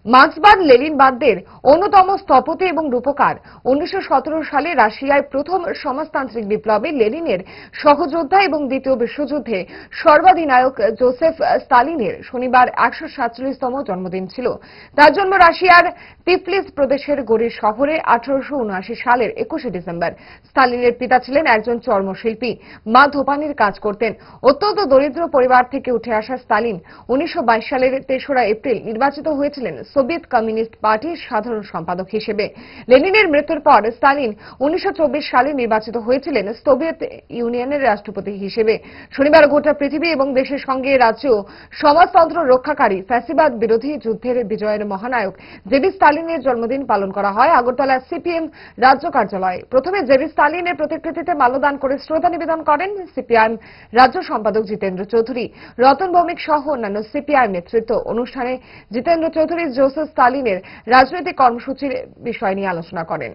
মার্ক্সবাদ লেনিনবাদদের অন্যতম স্থপতি এবং রূপকার 1917 সালে রাশিয়ায় প্রথম সমাজতান্ত্রিক বিপ্লবে লেনিনের সহযোদ্ধা এবং দ্বিতীয় বিশ্বযুদ্ধে সর্বাধিনায়ক জোসেফ স্তালিনের শনিবার 147তম জন্মদিন ছিল। তার জন্ম রাশিয়ার টিফলিস প্রদেশের গরিব শহরে 1879 সালের 21 ডিসেম্বর। স্তালিনের পিতা ছিলেন একজন চর্মশিল্পী, মা ধোপানির কাজ করতেন। অত্যন্ত দরিদ্র পরিবার থেকে উঠে আসা স্তালিন 1922 সালের 3রা এপ্রিল নির্বাচিত হয়েছিলেন সোভিয়েত কমিউনিস্ট পার্টির সাধারণ সম্পাদক হিসেবে। লেনিনের মৃত্যুর পর স্তালিন 1924 সালে নির্বাচিত হয়েছিলেন সোভিয়েত ইউনিয়নের রাষ্ট্রপতি হিসেবে। শনিবার গোটা পৃথিবী এবং দেশের সঙ্গে রাজ্যেও সমাজতন্ত্র রক্ষাকারী ফ্যাসিবাদ বিরোধী যুদ্ধের বিজয়ের মহানায়ক জেভি স্তালিনের জন্মদিন পালন করা হয় আগরতলা সিপিএম রাজ্য কার্যালয়ে। প্রথমে জেভি স্তালিনের প্রতিকৃতিতে মাল্যদান করে শ্রদ্ধা নিবেদন করেন সিপিআইএম রাজ্য সম্পাদক জিতেন্দ্র চৌধুরী, রতন ভৌমিক সহ অন্যান্য সিপিআইএম নেতৃত্ব। অনুষ্ঠানে জিতেন্দ্র চৌধুরী জোসেফ স্তালিনের রাজনৈতিক কর্মসূচির বিষয় নিয়ে আলোচনা করেন।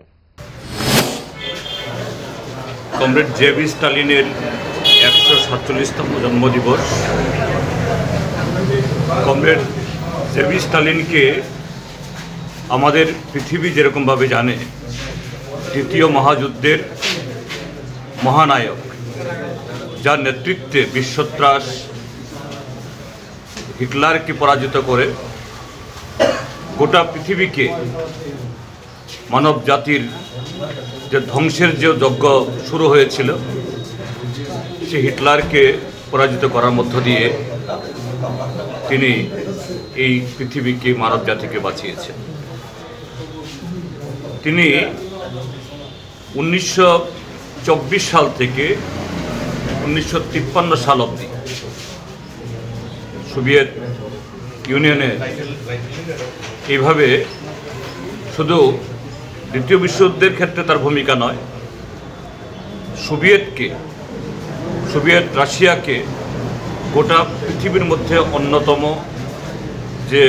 কমরেড জেভি স্তালিনের 147তম জন্মদিবস। কমরেড জেভি স্তালিনকে আমাদের পৃথিবী যেরকমভাবে জানে, দ্বিতীয় মহাযুদ্ধের মহানায়ক, যার নেতৃত্বে বিশ্বত্রাস হিটলারকে পরাজিত করে গোটা পৃথিবীকে মানব জাতির যে ধ্বংসের যে যজ্ঞ শুরু হয়েছিল, সে হিটলারকে পরাজিত করার মধ্য দিয়ে তিনি এই পৃথিবীকে, মানব জাতিকে বাঁচিয়েছেন। তিনি 1924 সাল থেকে 1953 সাল অবধি সোভিয়েত ইউনিয়নে এইভাবে শুধু দ্বিতীয় বিশ্বযুদ্ধের ক্ষেত্রে তার ভূমিকা নয়, সোভিয়েত রাশিয়াকে গোটা পৃথিবীর মধ্যে অন্যতম যে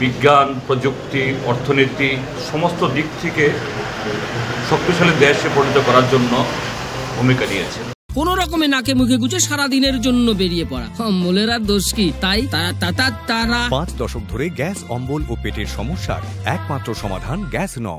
বিজ্ঞান, প্রযুক্তি, অর্থনীতি সমস্ত দিক থেকে শক্তিশালী দেশে পরিণত করার জন্য ভূমিকা নিয়েছে। কোন রকমে নাকে মুখে গুজে সারাদিনের জন্য বেরিয়ে পড়া, অম্বলের আর দোষ কি? তাই তারা 5 দশক ধরে গ্যাস, অম্বল ও পেটের সমস্যার একমাত্র সমাধান গ্যাস নল।